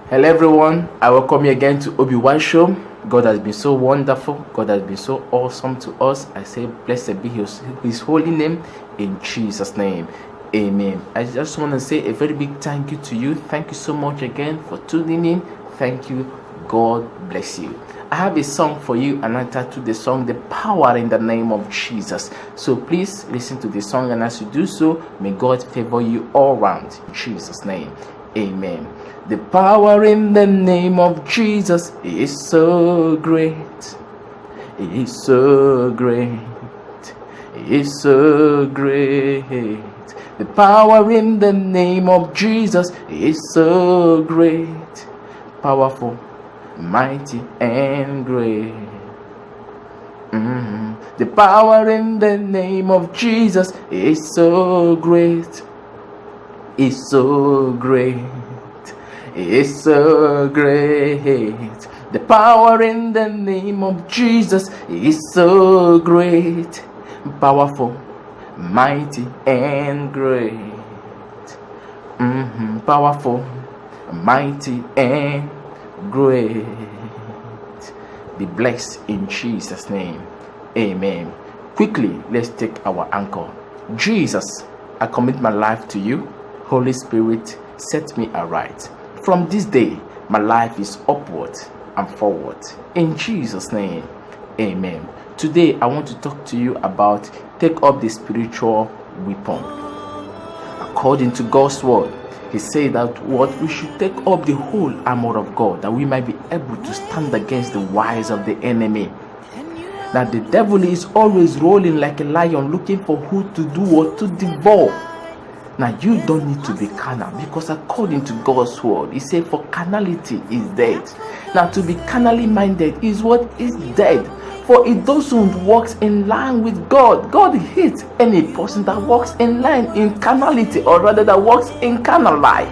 Hello everyone, I welcome you again to Obi-Wan Show. God has been so wonderful. God has been so awesome to us. I say blessed be his holy name in Jesus' name. Amen. I just want to say a very big thank you to you. Thank you so much again for tuning in. Thank you. God bless you. I have a song for you and I titled the song The Power in the Name of Jesus. So please listen to the song, and as you do so, may God favor you all round in Jesus' name. Amen. The power in the name of Jesus is so great. It is so great. It is so great. The power in the name of Jesus is so great. Powerful, mighty, and great. The power in the name of Jesus is so great. It's so great. It's so great. The power in the name of Jesus is so great. Powerful, mighty, and great. Powerful, mighty, and great. Be blessed in Jesus' name. Amen. Quickly, let's take our anchor. Jesus, I commit my life to you. Holy Spirit, set me aright. From this day, my life is upward and forward. In Jesus' name, amen. Today, I want to talk to you about take up the spiritual weapon. According to God's word, He said that what we should take up the whole armor of God, that we might be able to stand against the wiles of the enemy. That the devil is always rolling like a lion, looking for who to do or to devour. Now you don't need to be carnal, because according to God's word, He said for carnality is dead. Now to be carnally minded is what is dead. For it doesn't walk in line with God. God hates any person that walks in line in carnality, or rather that walks in carnal life.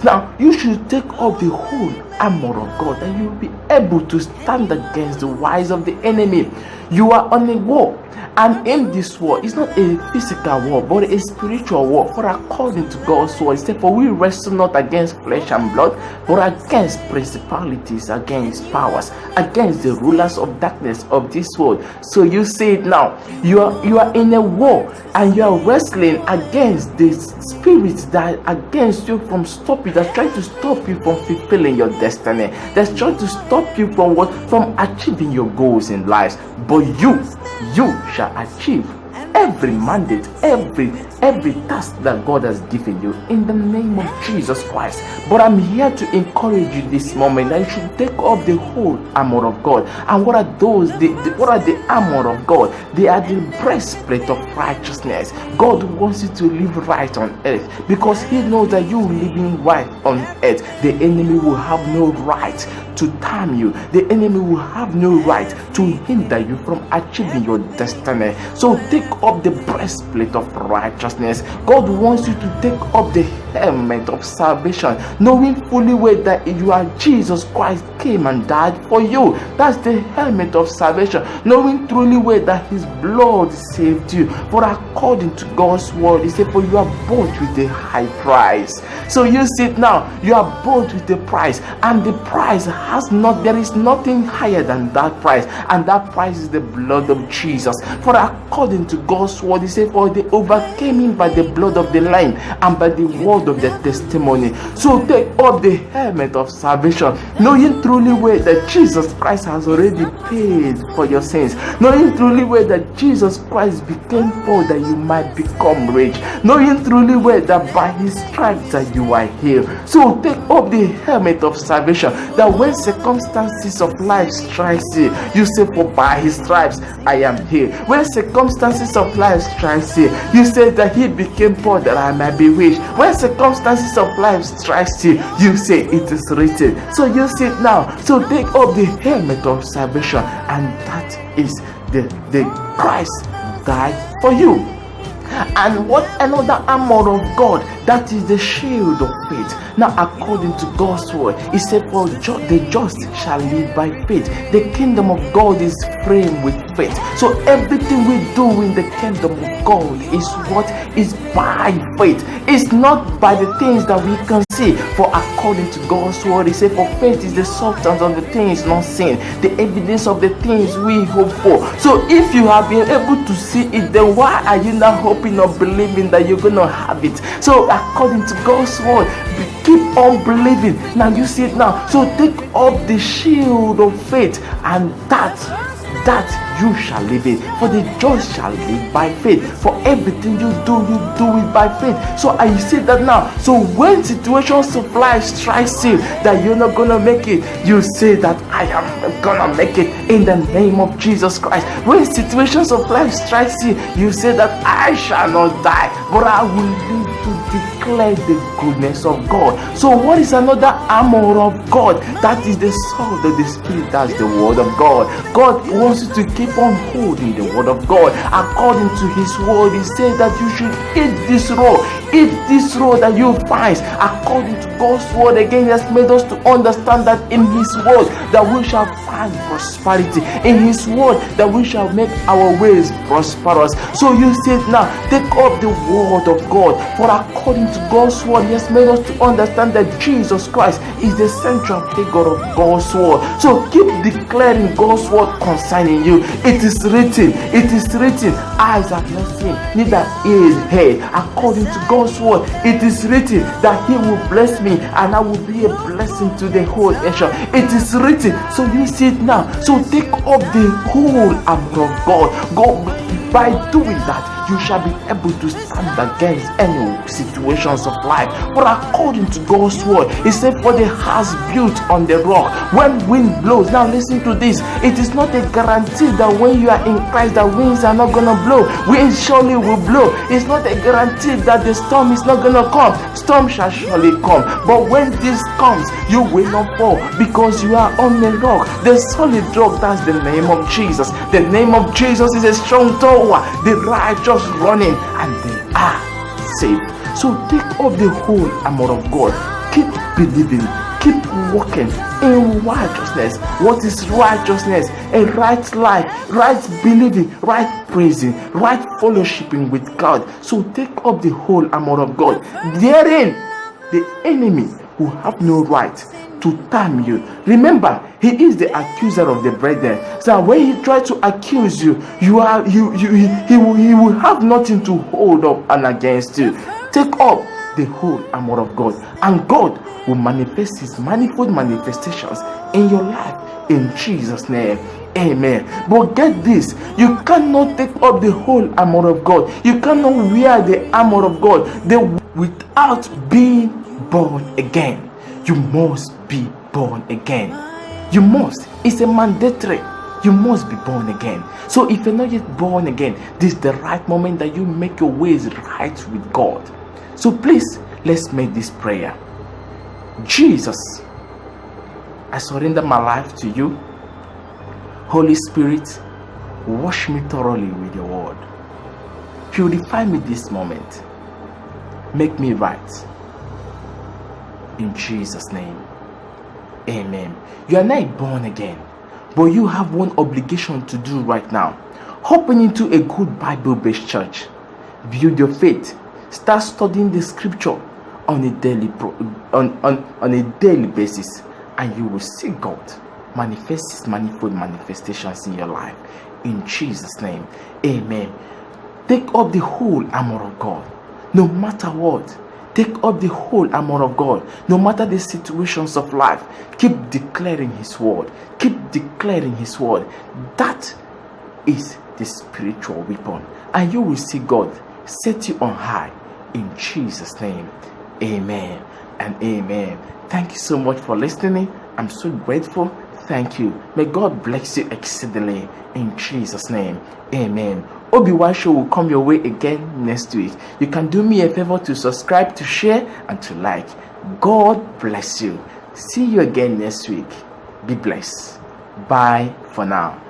Now you should take up the whole armor of God, that you will be able to stand against the wiles of the enemy. You are on a war. And in this war, it's not a physical war, but a spiritual war. For according to God's word, it says, for we wrestle not against flesh and blood, but against principalities, against powers, against the rulers of darkness of this world. So you see it now. You are in a war, and you are wrestling against the spirits that are against you from stopping, that's trying to stop you from fulfilling your destiny. That's trying to stop you from what? From achieving your goals in life. But you shall achieve every mandate, every task that God has given you in the name of Jesus Christ. But I'm here to encourage you this moment that you should take up the whole armor of God. And what are those? What are the armor of God? They are the breastplate of righteousness. God wants you to live right on earth, because He knows that you living right on earth, the enemy will have no right to harm you. The enemy will have no right to hinder you from achieving your destiny. So take up the breastplate of righteousness. God wants you to take up the helmet of salvation, knowing fully well that you are Jesus Christ came and died for you. That's the helmet of salvation, knowing truly well that His blood saved you. For according to God's word, He said, for you are bought with a high price. So you see it now, you are bought with a price, and the price there is nothing higher than that price, and that price is the blood of Jesus. For according to God's word, He said, for they overcame Him by the blood of the Lamb and by the word of their testimony. So take up the helmet of salvation, knowing truly well that Jesus Christ has already paid for your sins, knowing truly well that Jesus Christ became poor that you might become rich, knowing truly well that by His stripes that you are healed. So take up the helmet of salvation, that when circumstances of life strikes you, you say, for by His stripes I am healed. When circumstances of life strikes you, you say that He became poor that I might be rich. When circumstances of life strikes you, you say it is written. So you see it now. So take up the helmet of salvation, and that is the Christ died for you. And what another armor of God? That is the shield of faith. Now, according to God's word, He said, for the just shall live by faith. The kingdom of God is framed with faith. So everything we do in the kingdom of God is what is by faith. It's not by the things that we can see. For according to God's word, He said, for faith is the substance of the things not seen, the evidence of the things we hope for. So if you have been able to see it, then why are you not hoping or believing that you're going to have it? So according to God's word, keep on believing. Now you see it now. So take up the shield of faith, and that you shall live in. For the just shall live by faith. For everything you do it by faith. So I see that now. So when situations of life strikes you that you're not gonna make it, you say that I am gonna make it in the name of Jesus Christ. When situations of life strikes you, you say that I shall not die, but I will live to declare the goodness of God. So what is another armor of God? That is the sword of the Spirit. That's the word of God. God wants you to keep on holding the word of God. According to His word, He says that you should eat this raw. Eat this raw that you find. According to God's word, again, He has made us to understand that in His word that we shall find prosperity. In His word that we shall make our ways prosperous. So you said now, take up the word of God. For according to God's word, He has made us to understand that Jesus Christ is the central figure of God's word. So keep declaring God's word concerning you. It is written, eyes have not seen, neither ears heard. According to God's word, it is written that He will bless me and I will be a blessing to the whole nation. It is written. So you see it now. So take up the whole armor of God. Go by doing that, you shall be able to stand against any situations of life. But according to God's word, He said, for the house built on the rock, when wind blows. Now listen to this. It is not a guarantee that when you are in Christ, the winds are not going to blow. Winds surely will blow. It's not a guarantee that the storm is not going to come. Storm shall surely come. But when this comes, you will not fall, because you are on the rock, the solid rock. That's the name of Jesus. The name of Jesus is a strong tower. The righteous running and they are saved. So take up the whole armor of God. Keep believing, keep walking in righteousness. What is righteousness? A right life, right believing, right praising, right fellowshipping with God. So take up the whole armor of God. Therein the enemy will have no right to harm you. Remember, he is the accuser of the brethren. So when he tries to accuse you, he will have nothing to hold up and against you. Take up the whole armor of God, and God will manifest His manifold manifestations in your life in Jesus' name. Amen. But get this, you cannot take up the whole armor of God. You cannot wear the armor of God without being born again. You must be born again. You must. It's a mandatory. You must be born again. So if you're not yet born again, this is the right moment that you make your ways right with God. So please, let's make this prayer. Jesus, I surrender my life to you. Holy Spirit, wash me thoroughly with your word. Purify me this moment. Make me right. In Jesus' name. Amen. You are not born again, but you have one obligation to do right now. Open into a good Bible-based church. Build your faith. Start studying the scripture on a daily on a daily basis, and you will see God manifest His manifold manifestations in your life. In Jesus' name. Amen. Take up the whole armor of God. No matter what, take up the whole armor of God. No matter the situations of life, keep declaring His word. Keep declaring His word. That is the spiritual weapon, and you will see God set you on high. In Jesus' name. Amen and amen. Thank you so much for listening. I'm so grateful. Thank you. May God bless you exceedingly. In Jesus' name. Amen. Obi-Wan Show will come your way again next week. You can do me a favor to subscribe, to share, and to like. God bless you. See you again next week. Be blessed. Bye for now.